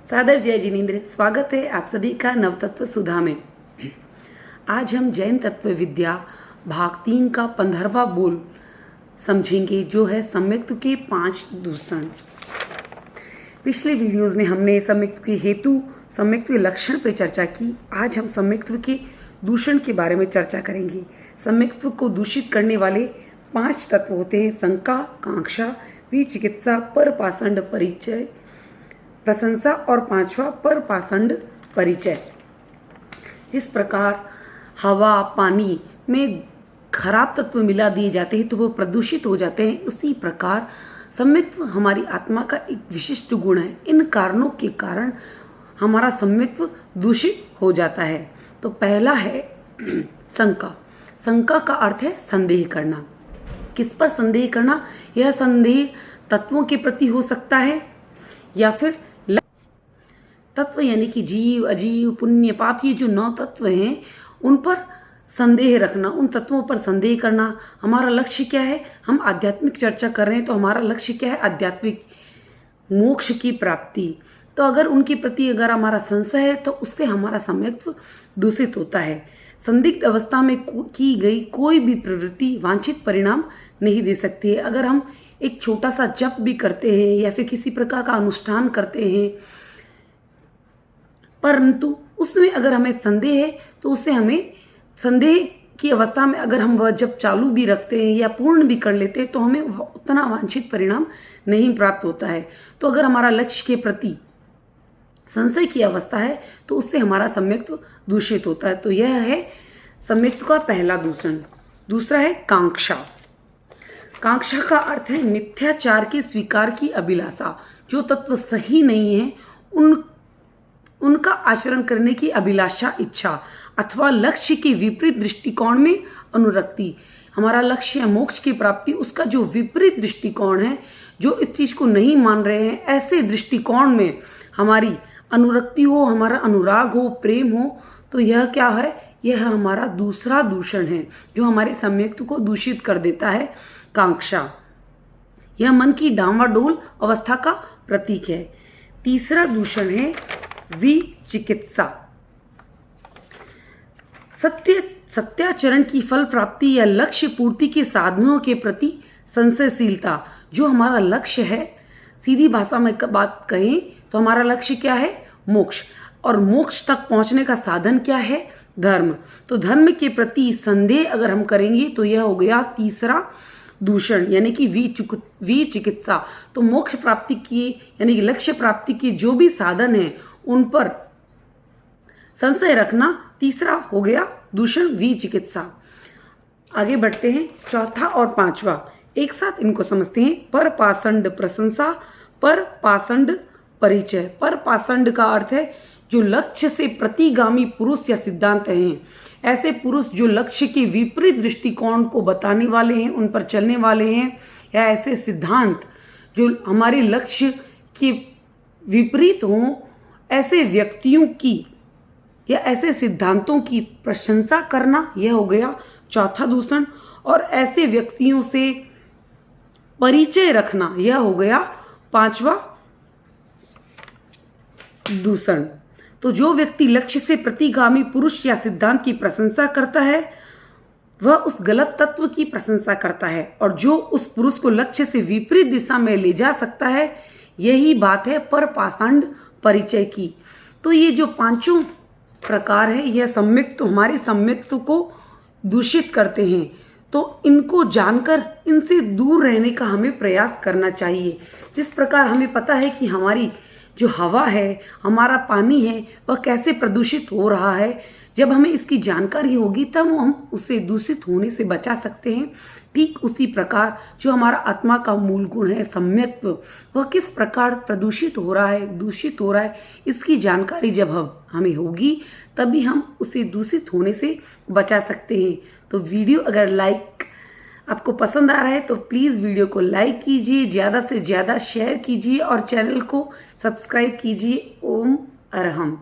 सादर जय जिनेन्द्र। स्वागत है आप सभी का नवतत्व सुधा में। आज हम जैन तत्व विद्या भाग 3 का 15वां बोल समझेंगे, जो है सम्यक्त्व के 5 दूषण। पिछले वीडियोस में हमने सम्यक्त्व के हेतु, सम्यक्त्व के लक्षण पर चर्चा की। आज हम सम्यक्त्व के दूषण के बारे में चर्चा करेंगे। सम्यक्त्व को दूषित करने वाले 5 तत्व होते हैं: शंका, कांक्षा, विचिकित्सा, परपाषंड, परिचय, प्रशंसा और 5वां परपाषंड परिचय। जिस प्रकार हवा, पानी में खराब तत्व मिला दिए जाते हैं तो वो प्रदूषित हो जाते हैं, उसी प्रकार सम्यक्त्व हमारी आत्मा का एक विशिष्ट गुण है। इन कारणों के कारण हमारा सम्यक्त्व दूषित हो जाता है। तो पहला है शंका। शंका का अर्थ है संदेह करना। किस पर संदेह करना? यह संदेह तत्वों के प्रति हो सकता है या फिर तत्व यानी कि जीव, अजीव, पुण्य, पाप, ये जो 9 तत्व हैं उन पर संदेह रखना, उन तत्वों पर संदेह करना। हमारा लक्ष्य क्या है? हम आध्यात्मिक चर्चा कर रहे हैं तो हमारा लक्ष्य क्या है? आध्यात्मिक मोक्ष की प्राप्ति। तो अगर उनके प्रति अगर हमारा संशय है तो उससे हमारा सम्यक्त्व दूषित होता है। संदिग्ध अवस्था में की गई कोई भी प्रवृत्ति वांछित परिणाम नहीं दे सकती है। अगर हम एक छोटा सा जप भी करते हैं या फिर किसी प्रकार का अनुष्ठान करते हैं, परंतु उसमें अगर हमें संदेह है तो उससे हमें संदेह की अवस्था में अगर हम वह जब चालू भी रखते हैं या पूर्ण भी कर लेते हैं तो हमें उतना वांछित परिणाम नहीं प्राप्त होता है। तो अगर हमारा लक्ष्य के प्रति संशय की अवस्था है तो उससे हमारा सम्यक्त्व दूषित होता है। तो यह है सम्यक्त्व का पहला दूषण। दूसरा है कांक्षा। कांक्षा का अर्थ है मिथ्याचार के स्वीकार की अभिलाषा। जो तत्व सही नहीं है उनका आचरण करने की अभिलाषा, इच्छा अथवा लक्ष्य के विपरीत दृष्टिकोण में अनुरक्ति। हमारा लक्ष्य है मोक्ष की प्राप्ति, उसका जो विपरीत दृष्टिकोण है, जो इस चीज़ को नहीं मान रहे हैं, ऐसे दृष्टिकोण में हमारी अनुरक्ति हो, हमारा अनुराग हो, प्रेम हो, तो यह क्या है? यह हमारा दूसरा दूषण है जो हमारे सम्यक्त्व को दूषित कर देता है। कांक्षा यह मन की डांवाडोल अवस्था का प्रतीक है। तीसरा दूषण है विचिकित्सा। सत्याचरण की फल प्राप्ति या लक्ष्य पूर्ति के साधनों के प्रति संशयशीलता। जो हमारा लक्ष्य है, सीधी भाषा में बात कहें तो हमारा लक्ष्य क्या है? मोक्ष। और मोक्ष तक पहुंचने का साधन क्या है? धर्म। तो धर्म के प्रति संदेह अगर हम करेंगे तो यह हो गया तीसरा दूषण, यानी कि विचिकित्सा। तो मोक्ष प्राप्ति की यानी कि लक्ष्य प्राप्ति के जो भी साधन हैं उन पर संशय रखना तीसरा हो गया दूषण, विचिकित्सा। आगे बढ़ते हैं, चौथा और 5वां एक साथ इनको समझते हैं। परपाषंड प्रशंसा, परपाषंड परिचय। परपाषंड का अर्थ है जो लक्ष्य से प्रतिगामी पुरुष या सिद्धांत हैं। ऐसे पुरुष जो लक्ष्य के विपरीत दृष्टिकोण को बताने वाले हैं, उन पर चलने वाले हैं, या ऐसे सिद्धांत जो हमारे लक्ष्य के विपरीत हों, ऐसे व्यक्तियों की या ऐसे सिद्धांतों की प्रशंसा करना, यह हो गया चौथा दूषण। और ऐसे व्यक्तियों से परिचय रखना, यह हो गया 5वां दूषण। तो जो व्यक्ति लक्ष्य से प्रतिगामी पुरुष या सिद्धांत की प्रशंसा करता है वह उस गलत तत्व की प्रशंसा करता है, और जो उस पुरुष को लक्ष्य से विपरीत दिशा में ले जा सकता है, यही बात है परपाषंड परिचय की। तो ये जो 5 प्रकार है, यह सम्यक्त्व, हमारे सम्यक्त्व को दूषित करते हैं। तो इनको जानकर इनसे दूर रहने का हमें प्रयास करना चाहिए। जिस प्रकार हमें पता है कि हमारी जो हवा है, हमारा पानी है, वह कैसे प्रदूषित हो रहा है, जब हमें इसकी जानकारी होगी तब हम उससे दूषित होने से बचा सकते हैं। ठीक उसी प्रकार जो हमारा आत्मा का मूल गुण है सम्यक्त्व, वह किस प्रकार प्रदूषित हो रहा है, दूषित हो रहा है, इसकी जानकारी जब हमें होगी तभी हम उसे दूषित होने से बचा सकते हैं। तो वीडियो अगर आपको पसंद आ रहा है तो प्लीज़ वीडियो को लाइक कीजिए, ज़्यादा से ज़्यादा शेयर कीजिए और चैनल को सब्सक्राइब कीजिए। ओम अरहम।